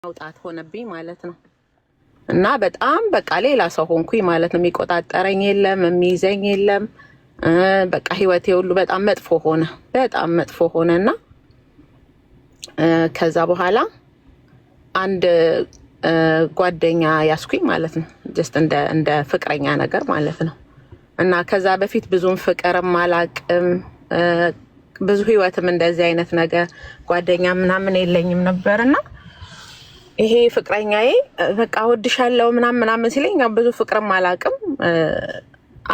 ማውጣት ሆነብኝ ማለት ነው። እና በጣም በቃ ሌላ ሰው ሆንኩኝ ማለት ነው። የሚቆጣጠረኝ የለም፣ የሚይዘኝ የለም። በቃ ህይወቴ ሁሉ በጣም መጥፎ ሆነ፣ በጣም መጥፎ ሆነ። እና ከዛ በኋላ አንድ ጓደኛ ያስኩኝ ማለት ነው። ጀስት እንደ ፍቅረኛ ነገር ማለት ነው። እና ከዛ በፊት ብዙም ፍቅርም አላቅም፣ ብዙ ህይወትም እንደዚህ አይነት ነገር ጓደኛ ምናምን የለኝም ነበርና ይሄ ፍቅረኛዬ በቃ ወድሻለሁ ምናምን ሲለኝ ብዙ ፍቅርም አላቅም፣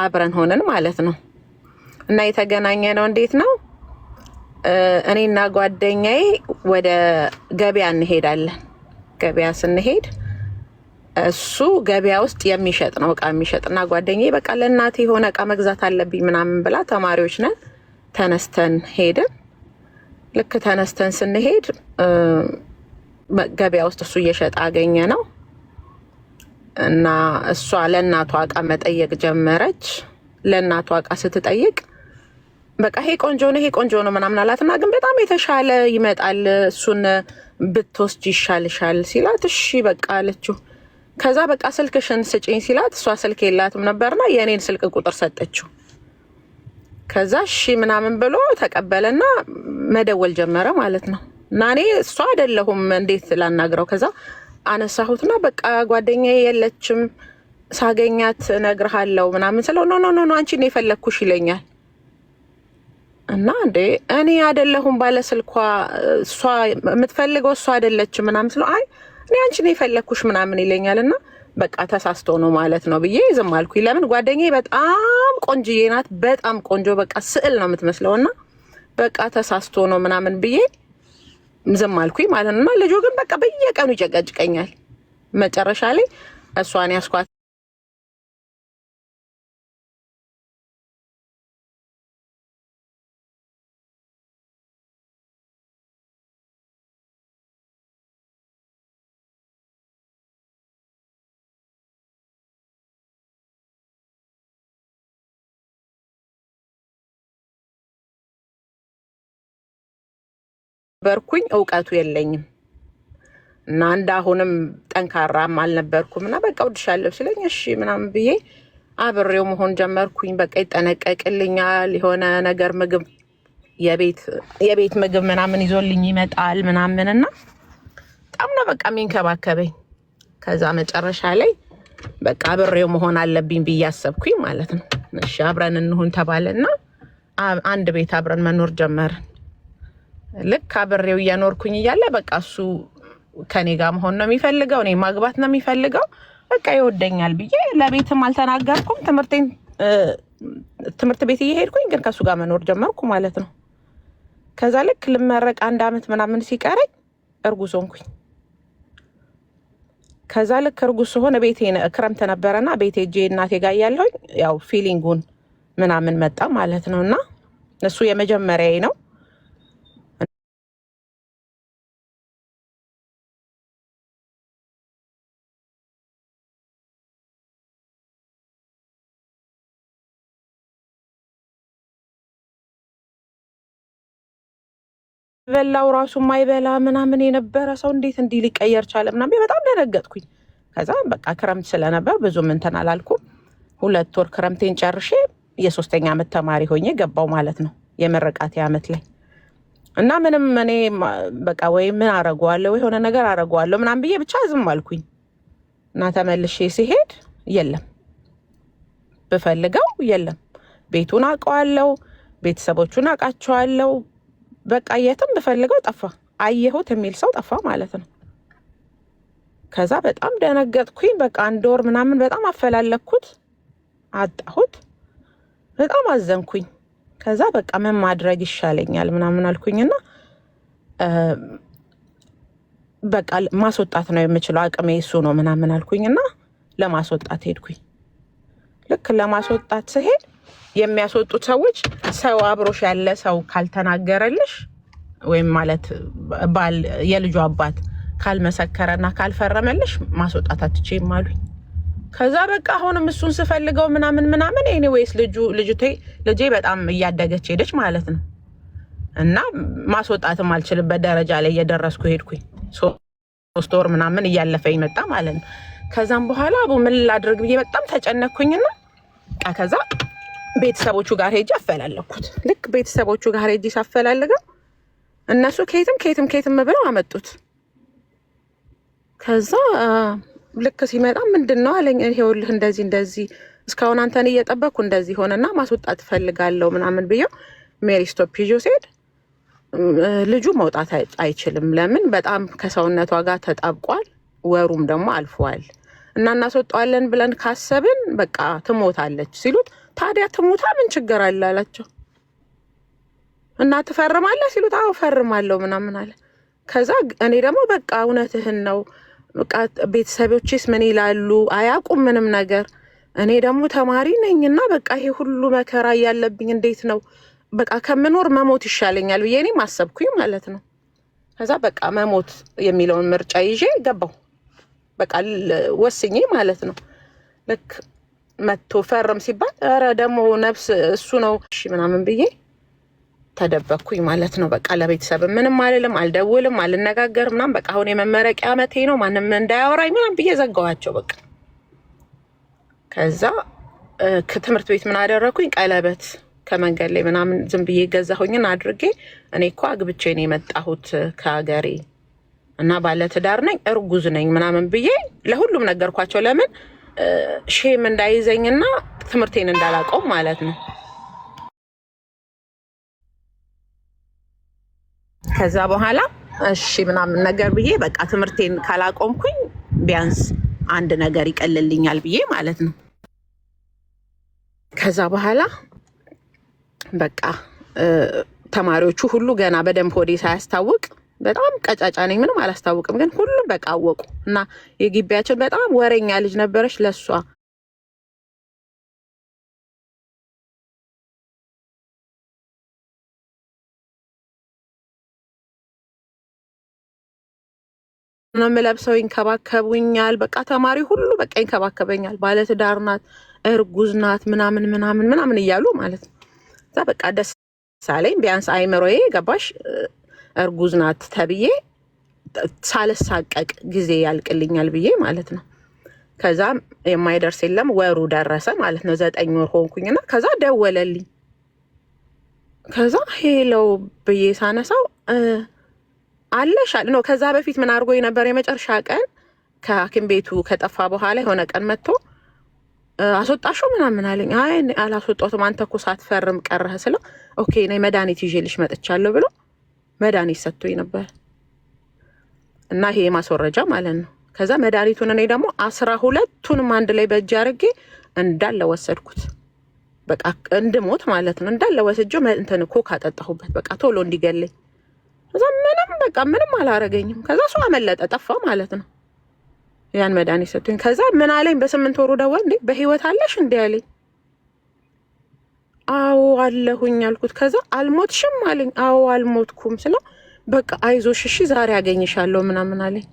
አብረን ሆነን ማለት ነው። እና የተገናኘ ነው እንዴት ነው? እኔና ጓደኛዬ ወደ ገበያ እንሄዳለን። ገበያ ስንሄድ እሱ ገበያ ውስጥ የሚሸጥ ነው፣ እቃ የሚሸጥ እና ጓደኛዬ በቃ ለእናቴ የሆነ እቃ መግዛት አለብኝ ምናምን ብላ፣ ተማሪዎች ነን፣ ተነስተን ሄድን። ልክ ተነስተን ስንሄድ ገበያ ውስጥ እሱ እየሸጠ አገኘ ነው እና እሷ ለእናቷ እቃ መጠየቅ ጀመረች። ለእናቷ እቃ ስትጠይቅ በቃ ይሄ ቆንጆ ነው፣ ይሄ ቆንጆ ነው ምናምን አላትና፣ ግን በጣም የተሻለ ይመጣል እሱን ብትወስጂ ይሻልሻል ሲላት እሺ በቃ አለችው። ከዛ በቃ ስልክሽን ስጪኝ ሲላት እሷ ስልክ የላትም ነበርና የኔን ስልክ ቁጥር ሰጠችው። ከዛ እሺ ምናምን ብሎ ተቀበለና መደወል ጀመረ ማለት ነው። እና እኔ እሷ አይደለሁም እንዴት ላናግረው። ከዛ አነሳሁትና በቃ ጓደኛዬ የለችም ሳገኛት እነግርሃለሁ ምናምን ስለው ኖ ኖ ኖ አንቺ ነው የፈለግኩሽ ይለኛል። እና እንዴ እኔ አይደለሁም ባለስልኳ፣ እሷ የምትፈልገው እሷ አይደለችም ምናምን ስለው አይ እኔ አንቺ ነው የፈለግኩሽ ምናምን ይለኛል። እና በቃ ተሳስቶ ነው ማለት ነው ብዬ ዝም አልኩኝ። ለምን ጓደኛዬ በጣም ቆንጅዬ ናት፣ በጣም ቆንጆ በቃ ስዕል ነው የምትመስለው። እና በቃ ተሳስቶ ነው ምናምን ብዬ ዝም አልኩኝ ማለት ነው። እና ልጁ ግን በቃ በየቀኑ ይጨቀጭቀኛል። መጨረሻ ላይ እሷን ያስኳት በርኩኝ፣ እውቀቱ የለኝም እና እንዳሁንም ጠንካራም አልነበርኩም። እና በቃ ወድሻለሁ ሲለኝ እሺ ምናምን ብዬ አብሬው መሆን ጀመርኩኝ። በቃ ይጠነቀቅልኛል፣ የሆነ ነገር ምግብ፣ የቤት ምግብ ምናምን ይዞልኝ ይመጣል ምናምን እና በጣም ነው በቃ የሚንከባከበኝ። ከዛ መጨረሻ ላይ በቃ አብሬው መሆን አለብኝ ብዬ አሰብኩኝ ማለት ነው። እሺ አብረን እንሁን ተባለና አንድ ቤት አብረን መኖር ጀመርን። ልክ አብሬው እየኖርኩኝ እያለ በቃ እሱ ከኔ ጋር መሆን ነው የሚፈልገው፣ እኔ ማግባት ነው የሚፈልገው። በቃ ይወደኛል ብዬ ለቤትም አልተናገርኩም። ትምህርት ቤት እየሄድኩኝ ግን ከሱ ጋር መኖር ጀመርኩ ማለት ነው። ከዛ ልክ ልመረቅ 1 አመት ምናምን ሲቀረኝ እርጉዝ ሆንኩኝ። ከዛ ልክ እርጉዝ ሆነ ቤቴ ክረምት ነበረና ቤቴ ሄጄ እናቴ ጋር ያለሁኝ ያው ፊሊንጉን ምናምን መጣ ማለት ነው። እና እሱ የመጀመሪያዬ ነው። በላው ራሱ ማይበላ ምናምን የነበረ ሰው እንዴት እንዲህ ሊቀየር ቻለ ምናምን በጣም ደነገጥኩኝ። ከዛ በቃ ክረምት ስለነበር ብዙም እንትን አላልኩም። 2 ወር ክረምቴን ጨርሼ የ3ኛ ዓመት ተማሪ ሆኜ ገባው ማለት ነው የምርቃቴ ዓመት ላይ። እና ምንም እኔ በቃ ወይ ምን አረጋዋለሁ የሆነ ነገር አረጋዋለሁ ምናምን ብዬ ብቻ ዝም አልኩኝ። እና ተመልሼ ሲሄድ የለም፣ ብፈልገው የለም። ቤቱን አውቀዋለሁ፣ ቤተሰቦቹን አውቃቸዋለሁ። በቃ የትም ብፈልገው ጠፋ፣ አየሁት የሚል ሰው ጠፋ ማለት ነው። ከዛ በጣም ደነገጥኩኝ። በቃ 1 ወር ምናምን በጣም አፈላለኩት፣ አጣሁት። በጣም አዘንኩኝ። ከዛ በቃ ምን ማድረግ ይሻለኛል ምናምን አልኩኝና በቃ ማስወጣት ነው የምችለው፣ አቅሜ እሱ ነው ምናምን አልኩኝና ለማስወጣት ሄድኩኝ። ልክ ለማስወጣት ስሄድ የሚያስወጡት ሰዎች ሰው አብሮሽ ያለ ሰው ካልተናገረልሽ ወይም ማለት ባል የልጁ አባት ካልመሰከረና ካልፈረመልሽ ማስወጣት አትችይም አሉኝ። ከዛ በቃ አሁንም እሱን ስፈልገው ምናምን ኤኒዌይስ ልጄ በጣም እያደገች ሄደች ማለት ነው። እና ማስወጣትም አልችልበት ደረጃ ላይ እየደረስኩ ሄድኩኝ። 3 ወር ምናምን እያለፈኝ መጣ ማለት ነው። ከዛም በኋላ አቡ ምን ላድርግ ብዬ በጣም ተጨነኩኝና ከዛ ቤተሰቦቹ ጋር ሄጄ አፈላለኩት። ልክ ቤተሰቦቹ ጋር ሄጄ ሳፈላልገው እነሱ ከየትም ብለው አመጡት። ከዛ ልክ ሲመጣ ምንድነው አለኝ። ይሄውልህ እንደዚህ እስካሁን አንተን እየጠበቅኩ እንደዚህ ሆነና ማስወጣት ፈልጋለሁ ምናምን ብዬው ሜሪ ስቶፕ ይዞ ሲሄድ ልጁ መውጣት አይችልም። ለምን? በጣም ከሰውነቷ ጋር ተጣብቋል። ወሩም ደግሞ አልፏል እና እናስወጣዋለን ብለን ካሰብን በቃ ትሞታለች ሲሉት፣ ታዲያ ትሞታ ምን ችግር አለ አላቸው። እና ትፈርማለህ ሲሉት፣ አዎ ፈርማለሁ ምናምን አለ። ከዛ እኔ ደግሞ በቃ እውነትህን ነው፣ በቃ ቤተሰቦቼስ ምን ይላሉ? አያውቁም ምንም ነገር። እኔ ደግሞ ተማሪ ነኝና በቃ ይሄ ሁሉ መከራ እያለብኝ እንዴት ነው በቃ ከምኖር መሞት ይሻለኛል ብዬ እኔም አሰብኩኝ ማለት ነው። ከዛ በቃ መሞት የሚለውን ምርጫ ይዤ ገባሁ። በቃ ወስኜ ማለት ነው። ልክ መጥቶ ፈርም ሲባል ኧረ ደግሞ ነፍስ እሱ ነው እሺ ምናምን ብዬ ተደበቅኩኝ ማለት ነው። በቃ ለቤተሰብ ምንም አልልም፣ አልደውልም፣ አልነጋገርም ምናምን። በቃ አሁን የመመረቂያ ዓመቴ ነው ማንም እንዳያወራኝ ምናምን ብዬ ዘጋኋቸው በቃ። ከዛ ከትምህርት ቤት ምን አደረኩኝ? ቀለበት ከመንገድ ላይ ምናምን ዝም ብዬ ገዛሁኝን አድርጌ እኔ እኮ አግብቼ ነው የመጣሁት ከሀገሬ እና ባለትዳር ነኝ እርጉዝ ነኝ ምናምን ብዬ ለሁሉም ነገርኳቸው። ለምን ሼም እንዳይዘኝና ትምህርቴን እንዳላቆም ማለት ነው። ከዛ በኋላ እሺ ምናምን ነገር ብዬ በቃ ትምህርቴን ካላቆምኩኝ ቢያንስ አንድ ነገር ይቀልልኛል ብዬ ማለት ነው። ከዛ በኋላ በቃ ተማሪዎቹ ሁሉ ገና በደንብ ሆዴ ሳያስታውቅ በጣም ቀጫጫ ነኝ ምንም አላስታውቅም፣ ግን ሁሉም በቃ አወቁ። እና የግቢያችን በጣም ወሬኛ ልጅ ነበረች። ለሷ ነው የምለብሰው፣ ይንከባከቡኛል። በቃ ተማሪ ሁሉ በቃ ይንከባከበኛል። ባለትዳር ናት፣ እርጉዝ ናት ምናምን እያሉ ማለት ነው። እዛ በቃ ደስ ሳለኝ ቢያንስ አይምሮዬ ገባሽ እርጉዝ ናት ተብዬ ሳልሳቀቅ ጊዜ ያልቅልኛል ብዬ ማለት ነው። ከዛ የማይደርስ የለም ወሩ ደረሰ ማለት ነው። 9 ወር ሆንኩኝና ከዛ ደወለልኝ። ከዛ ሄለው ብዬ ሳነሳው አለሻል ነው። ከዛ በፊት ምን አድርጎኝ ነበር? የመጨረሻ ቀን ከሐኪም ቤቱ ከጠፋ በኋላ የሆነ ቀን መጥቶ አስወጣሽው ምናምን አለኝ። አይ አላስወጣሁትም፣ አንተ እኮ ሳትፈርም ቀረህ ስለው ኦኬ ነይ መድኃኒት ይዤልሽ መጥቻለሁ ብሎ መድኃኒት ሰጥቶኝ ነበር። እና ይሄ ማስወረጃ ማለት ነው። ከዛ መድኃኒቱን እኔ ደግሞ 12ቱንም አንድ ላይ በእጅ አድርጌ እንዳለ ወሰድኩት። በቃ እንድሞት ማለት ነው። እንዳለ ወስጄው እንትን ኮካ አጠጣሁበት በቃ ቶሎ እንዲገለኝ። ከዛ ምንም አላረገኝም። ከዛ እሱ አመለጠ ጠፋ ማለት ነው። ያን መድኃኒት ሰጥቶኝ ከዛ ምን አለኝ? በ8 ወሩ ደወል እንዴ በህይወት አለሽ እንዴ አለኝ። አዎ አለሁኝ አልኩት። ከዛ አልሞትሽም አለኝ። አዎ አልሞትኩም ስለው በቃ አይዞሽ እሺ ዛሬ አገኝሻለሁ ምናምን አለኝ።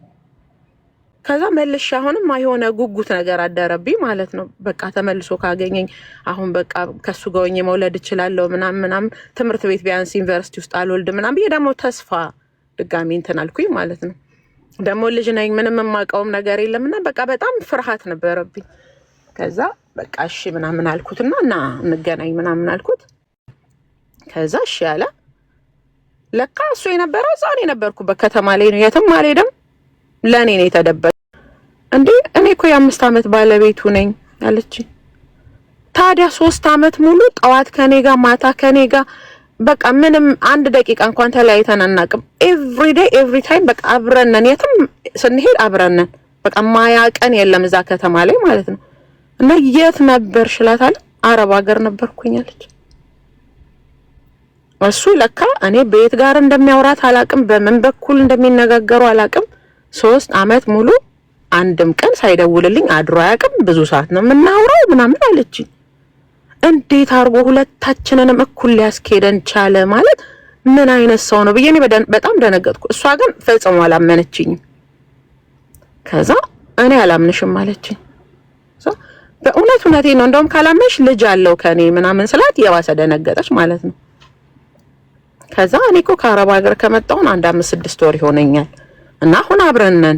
ከዛ መልሼ አሁንም የሆነ ጉጉት ነገር አደረብኝ ማለት ነው። በቃ ተመልሶ ካገኘኝ አሁን በቃ ከሱ ጋር ሆኜ መውለድ እችላለሁ ምናምን ትምህርት ቤት ቢያንስ ዩኒቨርሲቲ ውስጥ አልወልድ ምናምን ብዬ ደግሞ ተስፋ ድጋሚ እንትን አልኩኝ ማለት ነው። ደግሞ ልጅ ነኝ ምንም የማውቀውም ነገር የለምና በቃ በጣም ፍርሃት ነበረብኝ። ከዛ በቃ እሺ ምናምን አልኩትና እና እንገናኝ ምናምን አልኩት። ከዛ እሺ ያለ ለካ እሱ የነበረው እዛ ነው የነበርኩበት ከተማ ላይ ነው፣ የትም አልሄድም። ለእኔ ነው የተደበቀ። እንዴ እኔ እኮ የ5 ዓመት ባለቤቱ ነኝ አለች። ታዲያ 3 ዓመት ሙሉ ጠዋት ከኔ ጋር ማታ ከኔ ጋር በቃ ምንም 1 ደቂቃ እንኳን ተለያይተን አናውቅም። ኤቭሪ ዴይ ኤቭሪ ታይም በቃ አብረን ነን፣ የትም ስንሄድ አብረን ነን። በቃ ማያቀን የለም እዛ ከተማ ላይ ማለት ነው። እና የት ነበርሽ እላታለሁ። አረብ ሀገር ነበርኩኝ አለች። እሱ ለካ እኔ ቤት ጋር እንደሚያወራት አላቅም፣ በምን በኩል እንደሚነጋገሩ አላቅም። 3 ዓመት ሙሉ አንድም ቀን ሳይደውልልኝ አድሮ አያውቅም። ብዙ ሰዓት ነው የምናወራው ምናምን አለች። እንዴት አድርጎ ሁለታችንንም እኩል ሊያስኬደን ቻለ? ማለት ምን አይነት ሰው ነው ብዬ እኔ በጣም ደነገጥኩ። እሷ ግን ፈጽሞ አላመነችኝም። ከዛ እኔ አላምንሽም አለችኝ። በእውነት እውነቴን ነው እንደውም ካላመንሽ ልጅ አለው ከኔ ምናምን ስላት የባሰ ደነገጠች ማለት ነው። ከዛ እኔ እኮ ከአረብ ሀገር ከመጣሁ 1 5 6 ወር ይሆነኛል እና አሁን አብረን ነን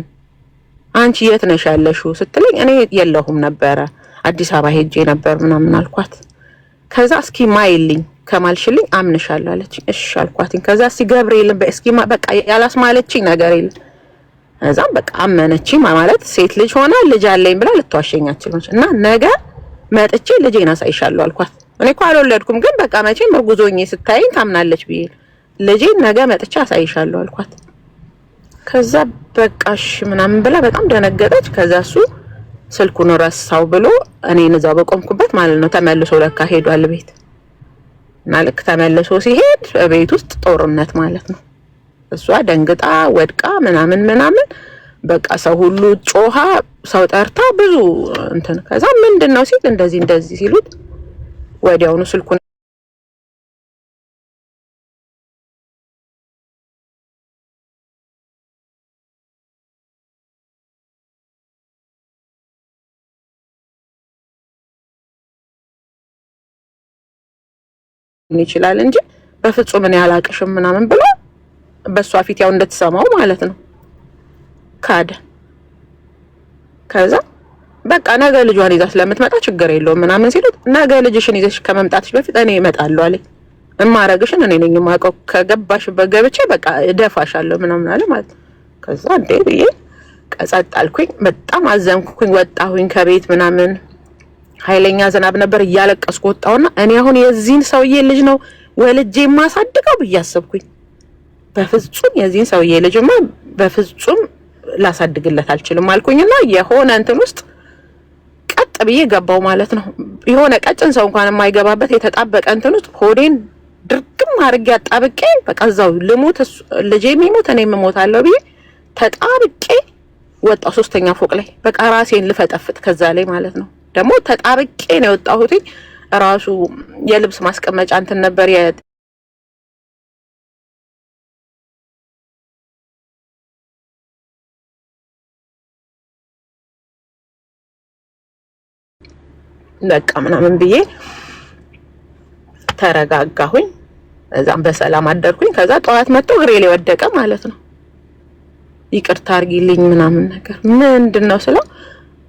አንቺ የት ነሽ ያለሽው ስትለኝ እኔ የለሁም ነበረ አዲስ አበባ ሄጄ ነበር ምናምን አልኳት። ከዛ እስኪ ማይልኝ ከማልሽልኝ አምንሻለሁ አለች። እሺ አልኳትኝ። ከዛ እስኪ ገብርኤልን በእስኪ በቃ ያላስማለችኝ ነገር የለም። እዛም በቃ አመነችኝ ማለት ሴት ልጅ ሆና ልጅ አለኝ ብላ ልትዋሸኝ አትችልም እና ነገ መጥቼ ልጄን አሳይሻለሁ አልኳት። እኔ እኮ አልወለድኩም ግን በቃ መቼም እርጉዞኜ ስታይኝ ታምናለች ብዬ ልጄን ነገ መጥቼ አሳይሻለሁ አልኳት። ከዛ በቃሽ ምናምን ብላ በጣም ደነገጠች። ከዛ እሱ ስልኩን ረሳው ብሎ እኔን እዛው በቆምኩበት ማለት ነው ተመልሶ ለካ ሄዷል ቤት እና ልክ ተመልሶ ሲሄድ ቤት ውስጥ ጦርነት ማለት ነው። እሷ ደንግጣ ወድቃ ምናምን በቃ ሰው ሁሉ ጮሃ ሰው ጠርታ ብዙ እንትን ከዛ ምንድነው ሲል እንደዚህ ሲሉት ወዲያውኑ ስልኩን ይችላል እንጂ በፍጹም እኔ አላቅሽም ምናምን ብሎ በሷ ፊት ያው እንደተሰማው ማለት ነው ካደ። ከዛ በቃ ነገ ልጇን ይዛ ስለምትመጣ ችግር የለውም ምናምን ሲሉት ነገ ልጅሽን ይዘሽ ከመምጣትሽ በፊት እኔ እመጣለሁ አለኝ። እማረግሽን እኔ ነኝ የማውቀው ከገባሽበት ገብቼ በቃ እደፋሻለሁ ምናምን አለ ማለት ነው። ከዛ እንዴ ብዬ ቀጸጥ አልኩኝ። በጣም አዘንኩኝ። ወጣሁኝ ከቤት ምናምን ኃይለኛ ዝናብ ነበር። እያለቀስኩ ወጣሁና እኔ አሁን የዚህን ሰውዬ ልጅ ነው ወልጄ የማሳድገው ብዬ አሰብኩኝ። በፍጹም የዚህን ሰውዬ ልጅማ በፍጹም ላሳድግለት አልችልም አልኩኝና የሆነ እንትን ውስጥ ቀጥ ብዬ ገባው ማለት ነው። የሆነ ቀጭን ሰው እንኳን የማይገባበት የተጣበቀ እንትን ውስጥ ሆዴን ድርግም አድርጌ አጣብቄ በቃ እዛው ልሙት ልጄ የሚሞት እኔም እሞታለሁ ብዬ ተጣብቄ ወጣው 3ኛ ፎቅ ላይ በቃ ራሴን ልፈጠፍጥ ከዛ ላይ ማለት ነው። ደግሞ ተጣብቄ ነው የወጣሁት። ራሱ የልብስ ማስቀመጫ እንትን ነበር በቃ ምናምን ብዬ ተረጋጋሁኝ። እዛም በሰላም አደርኩኝ። ከዛ ጠዋት መጥቶ እግሬ ላይ ወደቀ ማለት ነው። ይቅርታ አድርጊልኝ ምናምን ነገር ምንድነው ስለው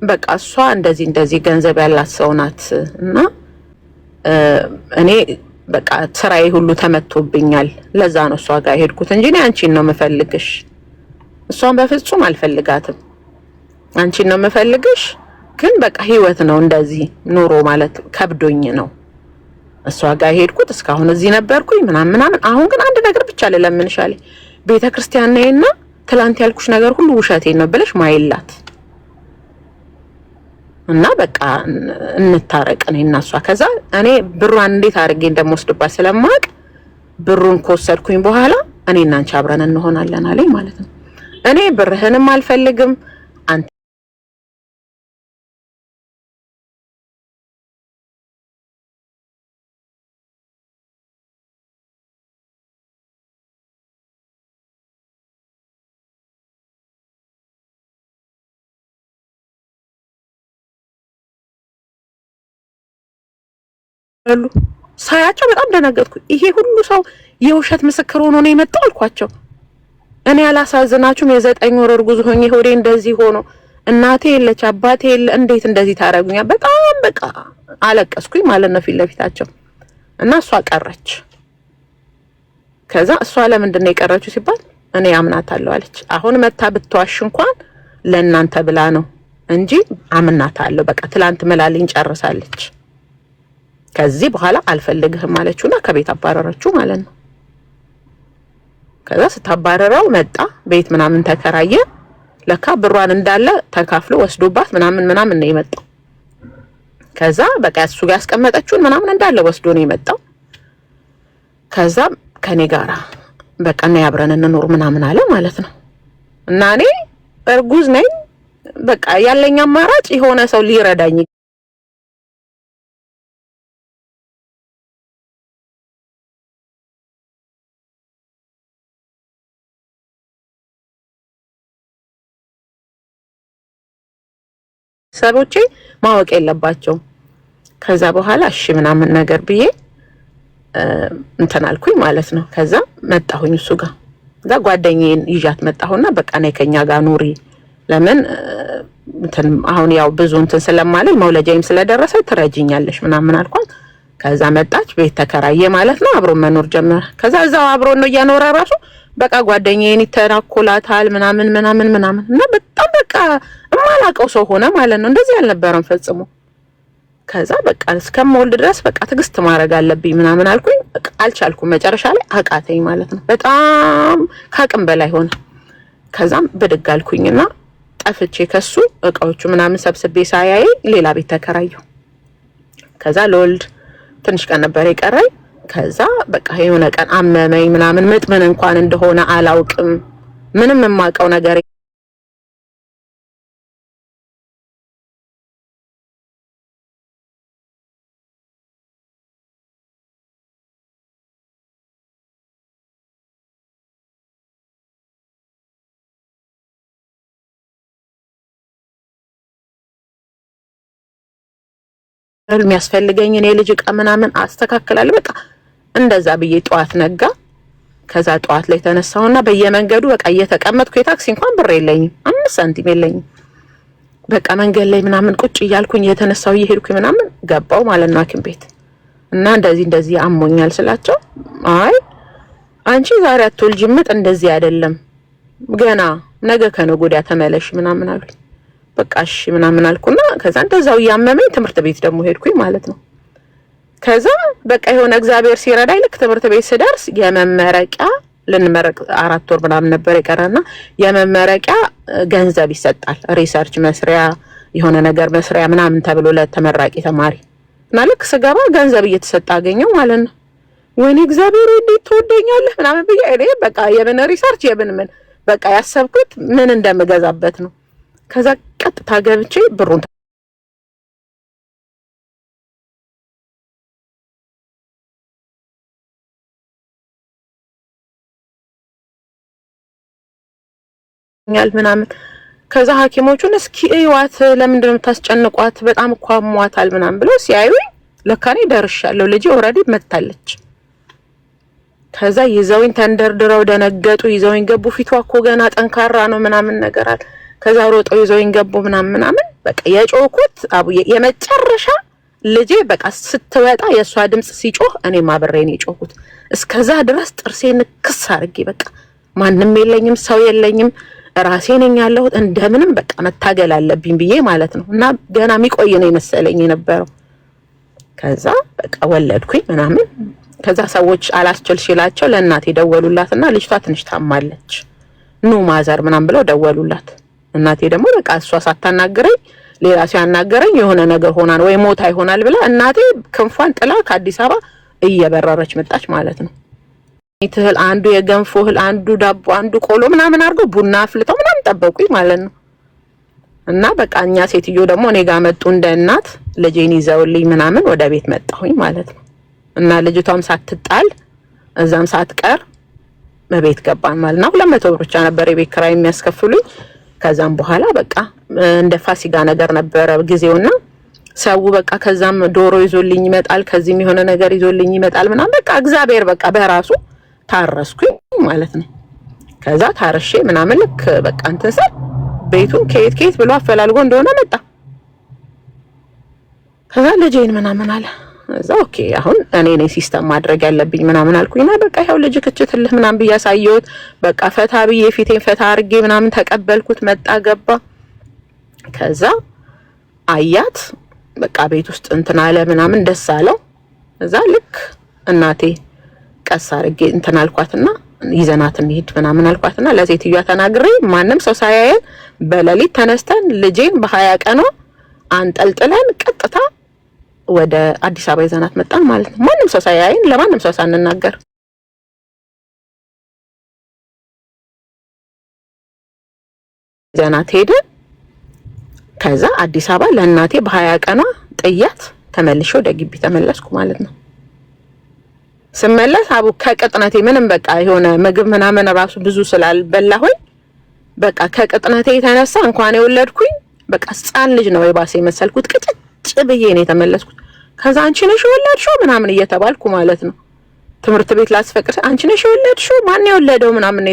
በቃ እሷ እንደዚህ ገንዘብ ያላት ሰው ናት እና እኔ በቃ ስራዬ ሁሉ ተመቶብኛል ለዛ ነው እሷ ጋር ሄድኩት እንጂ እኔ አንቺን ነው የምፈልግሽ። እሷን በፍጹም አልፈልጋትም። አንቺን ነው የምፈልግሽ ግን በቃ ህይወት ነው እንደዚህ ኑሮ ማለት ከብዶኝ ነው እሷ ጋር ሄድኩት። እስካሁን እዚህ ነበርኩኝ ምናምን። አሁን ግን አንድ ነገር ብቻ ልለምንሻለሁ። ቤተክርስቲያን ነይና ትላንት ያልኩሽ ነገር ሁሉ ውሸቴን ነው ብለሽ ማይላት እና በቃ እንታረቅ እኔና እሷ። ከዛ እኔ ብሯን እንዴት አድርጌ እንደምወስድባት ስለማውቅ ብሩን ከወሰድኩኝ በኋላ እኔና አንቺ አብረን እንሆናለን አለኝ ማለት ነው። እኔ ብርህንም አልፈልግም አንተ አሉ ሳያቸው በጣም ደነገጥኩ። ይሄ ሁሉ ሰው የውሸት ምስክር ሆኖ ነው የመጣው አልኳቸው። እኔ አላሳዝናችሁም? የ9 ወር እርጉዝ ሆኜ ሆዴ እንደዚህ ሆኖ እናቴ የለች አባቴ የለ እንዴት እንደዚህ ታረጉኛ? በጣም በቃ አለቀስኩኝ ማለት ነው ፊት ለፊታቸው። እና እሷ ቀረች። ከዛ እሷ ለምንድን ነው የቀረችው ሲባል እኔ አምናታለሁ አለች። አሁን መታ ብትዋሽ እንኳን ለእናንተ ብላ ነው እንጂ አምናታለሁ። በቃ ትላንት መላልኝ ጨርሳለች። ከዚህ በኋላ አልፈልግህም አለችውና ከቤት አባረረችው ማለት ነው። ከዛ ስታባረረው መጣ ቤት ምናምን ተከራየ። ለካ ብሯን እንዳለ ተካፍሎ ወስዶባት ምናምን ነው የመጣው። ከዛ በቃ እሱ ጋር ያስቀመጠችውን ምናምን እንዳለ ወስዶ ነው የመጣው። ከዛ ከኔ ጋራ በቃ እና ያብረን እንኖር ምናምን አለ ማለት ነው። እና እኔ እርጉዝ ነኝ። በቃ ያለኝ አማራጭ የሆነ ሰው ሊረዳኝ ሰቦቼ ማወቅ የለባቸው። ከዛ በኋላ እሺ ምናምን ነገር ብዬ እንትን አልኩኝ ማለት ነው። ከዛ መጣሁኝ እሱ ጋር። ከዛ ጓደኛዬን ይዣት መጣሁና በቃ ነይ ከኛ ጋር ኑሪ ለምን እንትን አሁን ያው ብዙ እንትን ስለማለኝ መውለጃዬም ስለደረሰ ትረጂኛለሽ ምናምን አልኳት። ከዛ መጣች፣ ቤት ተከራየ ማለት ነው። አብሮ መኖር ጀመረ። ከዛ እዛው አብሮ ነው እያኖረ ራሱ በቃ ጓደኛዬን ይተናኮላታል ምናምን እና በጣም በቃ የማላውቀው ሰው ሆነ ማለት ነው። እንደዚህ አልነበረም ፈጽሞ። ከዛ በቃ እስከምወልድ ድረስ በቃ ትዕግስት ማድረግ አለብኝ ምናምን አልኩኝ። በቃ አልቻልኩም። መጨረሻ ላይ አቃተኝ ማለት ነው። በጣም ከአቅም በላይ ሆነ። ከዛም ብድግ አልኩኝና ጠፍቼ ከሱ እቃዎቹ ምናምን ሰብስቤ ሳያይ ሌላ ቤት ተከራየሁ። ከዛ ለወልድ ትንሽ ቀን ነበር የቀረኝ። ከዛ በቃ የሆነ ቀን አመመኝ ምናምን ምጥ ምን እንኳን እንደሆነ አላውቅም። ምንም የማውቀው ነገር የሚያስፈልገኝን የልጅ እቃ ምናምን አስተካክላለሁ። በቃ እንደዛ ብዬ ጠዋት ነጋ። ከዛ ጠዋት ላይ ተነሳውና በየመንገዱ በቃ እየተቀመጥኩ የታክሲ እንኳን ብር የለኝም፣ 5 ሳንቲም የለኝም። በቃ መንገድ ላይ ምናምን ቁጭ እያልኩኝ እየተነሳው እየሄድኩኝ ምናምን ገባው ማለት ነው ሐኪም ቤት እና እንደዚህ አሞኛል ስላቸው አይ አንቺ ዛሬ አትወልጂም፣ ምጥ እንደዚህ አይደለም፣ ገና ነገ ከነገ ወዲያ ተመለሽ ምናምን አሉኝ። በቃ እሺ ምናምን አልኩና ከዛ እንደዛው ያመመኝ ትምህርት ቤት ደግሞ ሄድኩኝ ማለት ነው። ከዛ በቃ የሆነ እግዚአብሔር ሲረዳኝ ልክ ትምህርት ቤት ስደርስ የመመረቂያ ልንመረቅ 4 ወር ምናምን ነበር የቀረና የመመረቂያ ገንዘብ ይሰጣል፣ ሪሰርች መስሪያ የሆነ ነገር መስሪያ ምናምን ተብሎ ለተመራቂ ተማሪ እና ልክ ስገባ ገንዘብ እየተሰጣ አገኘው ማለት ነው። ወይኔ እግዚአብሔር እንዴት ትወደኛለህ ምናምን ብዬ እኔ በቃ የምን ሪሰርች ምን በቃ ያሰብኩት ምን እንደምገዛበት ነው። ከዛ ቀጥታ ገብቼ ብሩን ምናምን ከዛ ሐኪሞቹን እስኪ እዩዋት ለምንድን ነው የምታስጨንቋት በጣም እኮ አሟታል ምናምን ብለው ሲያዩኝ ለካኔ ደርሻለሁ፣ ልጅ ኦሬዲ መታለች። ከዛ ይዘውኝ ተንደርድረው ደነገጡ፣ ይዘውኝ ገቡ። ፊቷ እኮ ገና ጠንካራ ነው ምናምን ነገር አለ። ከዛ ሮጠው ይዘውኝ ገቡ ምናምን በቃ የጮኩት አቡዬ የመጨረሻ ልጄ በቃ ስትወጣ የሷ ድምጽ ሲጮህ እኔ ማብሬን የጮኩት እስከዛ ድረስ ጥርሴን ክስ አድርጌ በቃ ማንንም የለኝም ሰው የለኝም ራሴ ነኝ ያለሁት እንደምንም በቃ መታገል አለብኝ ብዬ ማለት ነው። እና ገና የሚቆይ ነው የመሰለኝ የነበረው። ከዛ በቃ ወለድኩኝ ምናምን። ከዛ ሰዎች አላስችል ሲላቸው ለእናቴ ደወሉላትና ልጅቷ ትንሽ ታማለች ኑ ማዘር ምናምን ብለው ደወሉላት። እናቴ ደግሞ በቃ እሷ ሳታናግረኝ ሌላ ሰው ያናገረኝ የሆነ ነገር ሆናል ወይ ሞታ ይሆናል ብላ እናቴ ክንፏን ጥላ ከአዲስ አበባ እየበረረች መጣች ማለት ነው። ይትህል አንዱ የገንፎ እህል አንዱ ዳቦ አንዱ ቆሎ ምናምን አድርገው ቡና አፍልተው ምናምን ጠበቁኝ ማለት ነው። እና በቃ እኛ ሴትዮ ደግሞ እኔ ጋር መጡ እንደ እናት ልጄን ይዘውልኝ ምናምን ወደ ቤት መጣሁኝ ማለት ነው። እና ልጅቷም ሳትጣል እዛም ሳትቀር በቤት ገባን ማለት ነው። 200 ብር ብቻ ነበር የቤት ኪራይ የሚያስከፍሉኝ። ከዛም በኋላ በቃ እንደ ፋሲካ ነገር ነበረ ጊዜውና ሰው በቃ ከዛም ዶሮ ይዞልኝ ይመጣል፣ ከዚህም የሆነ ነገር ይዞልኝ ይመጣል ምናምን በቃ እግዚአብሔር በቃ በራሱ ታረስኩኝ ማለት ነው። ከዛ ታርሼ ምናምን ልክ በቃ እንትን ሰል ቤቱን ከየት ብሎ አፈላልጎ እንደሆነ መጣ። ከዛ ልጄን ምናምን አለ እዛ ኦኬ አሁን እኔ ነኝ ሲስተም ማድረግ ያለብኝ ምናምን አልኩኝና በቃ ይሄው ልጅ ክትልህ ምናምን ብያሳየሁት በቃ ፈታ ብዬ ፊቴን ፈታ አድርጌ ምናምን ተቀበልኩት። መጣ ገባ። ከዛ አያት በቃ ቤት ውስጥ እንትን አለ ምናምን ደስ አለው። እዛ ልክ እናቴ ቀስ አድርጌ እንትን አልኳትና ይዘናት እንሂድ ምናምን አልኳትና ለሴትዮዋ ተናግሬ ማንም ሰው ሳያየን በሌሊት ተነስተን ልጄን በ20 ቀኗ አንጠልጥለን ቀጥታ ወደ አዲስ አበባ ይዘናት መጣን ማለት ነው። ማንም ሰው ሳያየን ለማንም ሰው ሳንናገር ይዘናት ሄድን። ከዛ አዲስ አበባ ለእናቴ በ20 ቀኗ ጥያት ተመልሼ ወደ ግቢ ተመለስኩ ማለት ነው። ስመለስ አቡ ከቅጥነቴ ምንም በቃ የሆነ ምግብ ምናምን ራሱ ብዙ ስላልበላሁኝ በቃ ከቅጥነቴ የተነሳ እንኳን የወለድኩኝ በቃ ሕፃን ልጅ ነው የባሰ የመሰልኩት። ቅጭጭ ብዬ ነው የተመለስኩት። ከዛ አንቺ ነሽ የወለድሽው ምናምን እየተባልኩ ማለት ነው ትምህርት ቤት ላስፈቅድ አንቺ ነሽ የወለድሽው ማን የወለደው ምናምን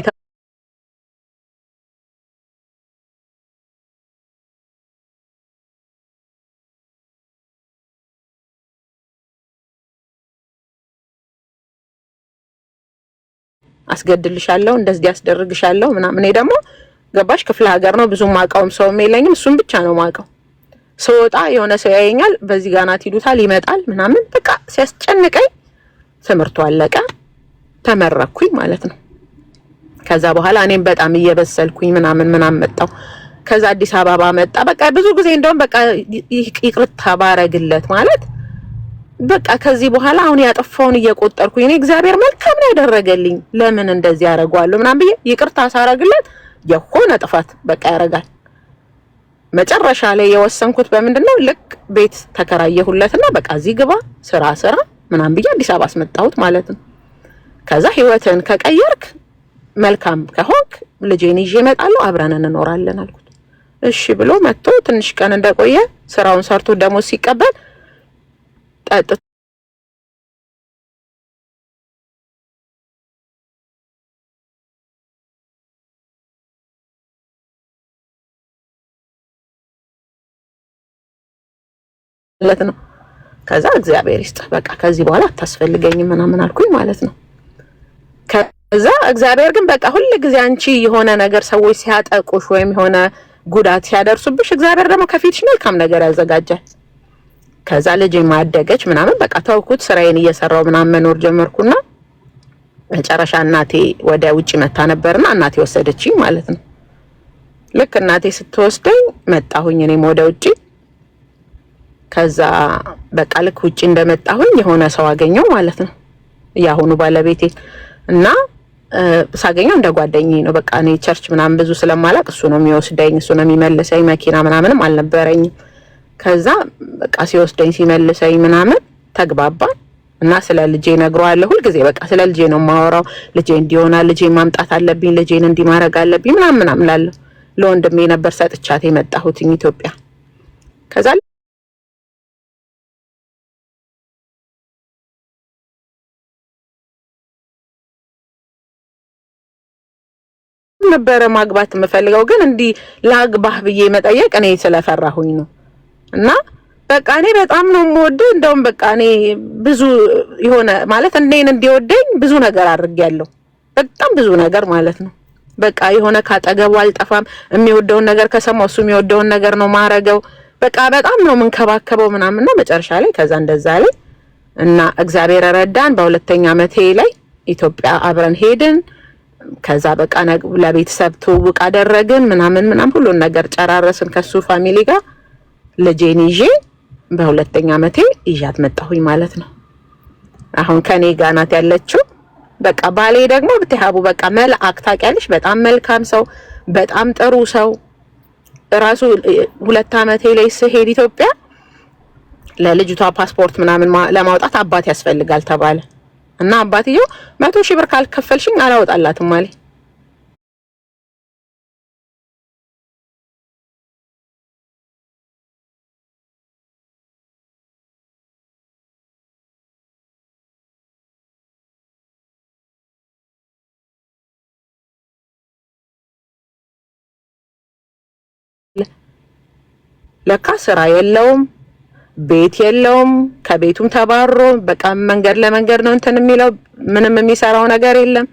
አስገድልሻለሁ፣ እንደዚህ ያስደርግሻለሁ ምናምን። እኔ ደግሞ ገባሽ ክፍለ ሀገር ነው ብዙም ማውቀውም ሰው የለኝም፣ እሱም ብቻ ነው ማውቀው። ስወጣ የሆነ ሰው ያየኛል፣ በዚህ ጋር ናት ይሉታል፣ ይመጣል ምናምን። በቃ ሲያስጨንቀኝ ትምህርቱ አለቀ፣ ተመረኩኝ ማለት ነው። ከዛ በኋላ እኔም በጣም እየበሰልኩኝ ምናምን መጣው። ከዛ አዲስ አበባ መጣ። በቃ ብዙ ጊዜ እንደውም በቃ ይቅርታ ባረግለት ማለት በቃ ከዚህ በኋላ አሁን ያጠፋውን እየቆጠርኩኝ እኔ እግዚአብሔር መልካም ነው ያደረገልኝ ለምን እንደዚህ ያደርጋለሁ ምናምን ብዬ ይቅርታ ሳረግለት የሆነ ጥፋት በቃ ያረጋል። መጨረሻ ላይ የወሰንኩት በምንድነው ልክ ቤት ተከራየሁለትና በቃ እዚህ ግባ ስራ ምናምን ብዬ አዲስ አበባ አስመጣሁት ማለት ነው። ከዛ ህይወትን ከቀየርክ መልካም ከሆንክ ልጄን ይዤ እመጣለሁ አብረን እንኖራለን አልኩት። እሺ ብሎ መጥቶ ትንሽ ቀን እንደቆየ ስራውን ሰርቶ ደሞዝ ሲቀበል ጠጥ ማለት ነው። ከዛ እግዚአብሔር ይስጥ በቃ ከዚህ በኋላ አታስፈልገኝም ምናምን አልኩኝ ማለት ነው። ከዛ እግዚአብሔር ግን በቃ ሁሉ ጊዜ አንቺ የሆነ ነገር ሰዎች ሲያጠቁሽ ወይም የሆነ ጉዳት ሲያደርሱብሽ እግዚአብሔር ደግሞ ከፊትሽ መልካም ነገር ያዘጋጃል። ከዛ ልጄ ማደገች ምናምን በቃ ተውኩት፣ ስራዬን እየሰራው ምናምን መኖር ጀመርኩና መጨረሻ እናቴ ወደ ውጪ መታ ነበርና እናቴ ወሰደችኝ ማለት ነው። ልክ እናቴ ስትወስደኝ መጣሁኝ እኔም ወደ ውጪ። ከዛ በቃ ልክ ውጪ እንደመጣሁኝ የሆነ ሰው አገኘው ማለት ነው ያሁኑ ባለቤቴ እና ሳገኘው እንደ ጓደኛዬ ነው። በቃ እኔ ቸርች ምናምን ብዙ ስለማላቅ እሱ ነው የሚወስደኝ፣ እሱ ነው የሚመልሰኝ። መኪና ምናምንም አልነበረኝም። ከዛ በቃ ሲወስደኝ ሲመልሰኝ ምናምን ተግባባን እና ስለ ልጄ ነግረዋለሁ። ሁሉ ጊዜ በቃ ስለ ልጄ ነው የማወራው። ልጄ እንዲሆና ልጄ ማምጣት አለብኝ፣ ልጄን እንዲማረግ አለብኝ ምናምን እላለሁ። ለወንድሜ ነበር ሰጥቻት የመጣሁት ኢትዮጵያ። ከዛ ነበረ ማግባት የምፈልገው ግን እንዲህ ላግባህ ብዬ መጠየቅ እኔ ስለፈራሁኝ ነው። እና በቃ እኔ በጣም ነው የምወደው። እንደውም በቃ እኔ ብዙ የሆነ ማለት እኔን እንዲወደኝ ብዙ ነገር አድርጌያለሁ፣ በጣም ብዙ ነገር ማለት ነው። በቃ የሆነ ካጠገቡ አልጠፋም። የሚወደውን ነገር ከሰማው እሱ የሚወደውን ነገር ነው ማረገው። በቃ በጣም ነው የምንከባከበው ምናምን ነው። መጨረሻ ላይ ከዛ እንደዛ ላይ እና እግዚአብሔር ረዳን። በሁለተኛ ዓመቴ ላይ ኢትዮጵያ አብረን ሄድን። ከዛ በቃ ለቤተሰብ ትውውቅ አደረግን ምናምን ሁሉን ነገር ጨራረስን ከሱ ፋሚሊ ጋር። ልጄን ይዤ በሁለተኛ ዓመቴ ይዣት መጣሁኝ ማለት ነው። አሁን ከኔ ጋር ናት ያለችው። በቃ ባሌ ደግሞ ብትሃቡ በቃ መልአክ ታውቂያለሽ፣ በጣም መልካም ሰው፣ በጣም ጥሩ ሰው። ራሱ 2 ዓመቴ ላይ ስሄድ ኢትዮጵያ ለልጅቷ ፓስፖርት ምናምን ለማውጣት አባት ያስፈልጋል ተባለ እና አባትየው 100,000 ብር ካልከፈልሽኝ አላወጣላትም አለኝ። ለካ ስራ የለውም፣ ቤት የለውም፣ ከቤቱም ተባሮ በቃ መንገድ ለመንገድ ነው እንትን የሚለው፣ ምንም የሚሰራው ነገር የለም።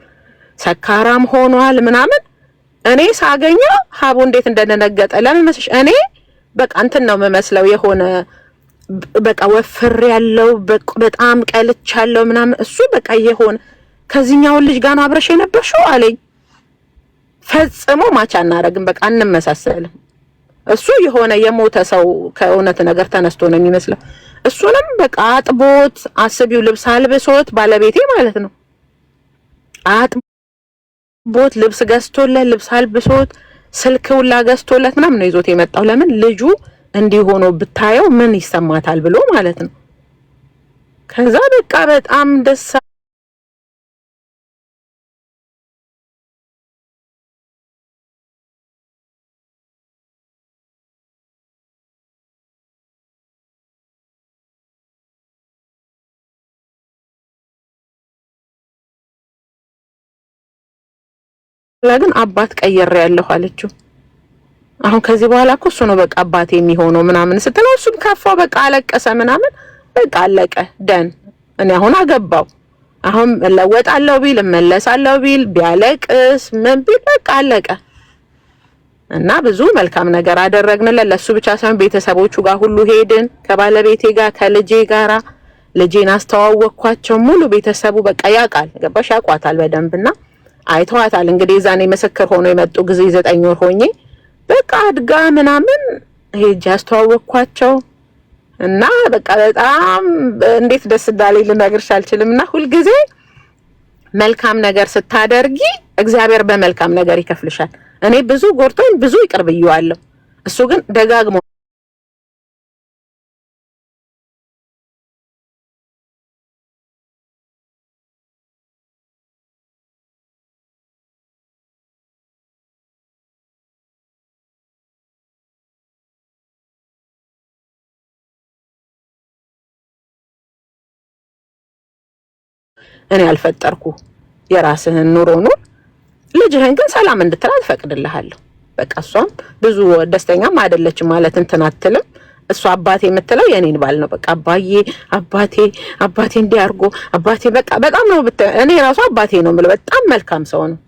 ሰካራም ሆኗል ምናምን። እኔ ሳገኘው ሀቡ እንዴት እንደደነገጠ ለምን መስሽ? እኔ በቃ እንትን ነው የምመስለው የሆነ በቃ ወፍር ያለው በጣም ቀልቻለሁ ምናምን። እሱ በቃ የሆነ ከዚህኛው ልጅ ጋር ነው አብረሽ የነበርሽው አለኝ። ፈጽሞ ማቻ እናረግም፣ በቃ እንመሳሰልም። እሱ የሆነ የሞተ ሰው ከእውነት ነገር ተነስቶ ነው የሚመስለው። እሱንም በቃ አጥቦት አስቢው፣ ልብስ አልብሶት ባለቤቴ ማለት ነው አጥቦት ልብስ ገዝቶለት ልብስ አልብሶት ስልክ ሁላ ገዝቶለት ምናምን ነው ይዞት የመጣው። ለምን ልጁ እንዲህ ሆኖ ብታየው ምን ይሰማታል ብሎ ማለት ነው። ከዛ በቃ በጣም ደስ ግን አባት ቀየረ ያለው አለችው። አሁን ከዚህ በኋላ እኮ እሱ ነው በቃ አባቴ የሚሆነው ምናምን ስትለው እሱም ከፋው፣ በቃ አለቀሰ ምናምን። በቃ አለቀ ደን። እኔ አሁን አሁን ለወጣለው ቢል እመለሳለሁ ቢል ቢያለቅስ ምን ቢል በቃ አለቀ። እና ብዙ መልካም ነገር አደረግንለት። ለሱ ብቻ ሳይሆን ቤተሰቦቹ ጋር ሁሉ ሄድን። ከባለቤቴ ጋር ከልጄ ጋራ ልጄን አስተዋወቅኳቸው። ሙሉ ቤተሰቡ በቃ ያውቃል፣ ገባሽ? ያውቋታል በደንብና አይተዋታል። እንግዲህ ዛኔ ምስክር ሆኖ የመጡ ጊዜ 9 ወር ሆኜ በቃ አድጋ ምናምን ሄጄ አስተዋወቅኳቸው እና በቃ በጣም እንዴት ደስ እንዳለኝ ልነግርሽ አልችልም። እና ሁልጊዜ መልካም ነገር ስታደርጊ እግዚአብሔር በመልካም ነገር ይከፍልሻል። እኔ ብዙ ጎርቶኝ ብዙ ይቅር ብዬዋለሁ። እሱ ግን ደጋግሞ እኔ አልፈጠርኩ የራስህን ኑሮ ኑር፣ ልጅህን ግን ሰላም እንድትላት ፈቅድልሃለሁ። በቃ እሷም ብዙ ደስተኛም አይደለችም ማለት እንትን አትልም። እሷ አባቴ የምትለው የኔን ባል ነው። በቃ አባቴ እንዲያርጎ አባቴ በቃ በጣም ነው እኔ ራሱ አባቴ ነው የምለው። በጣም መልካም ሰው ነው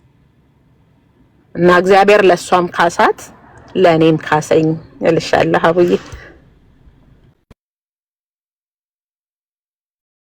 እና እግዚአብሔር ለሷም ካሳት ለኔም ካሰኝ እልሻለሁ አቡዬ።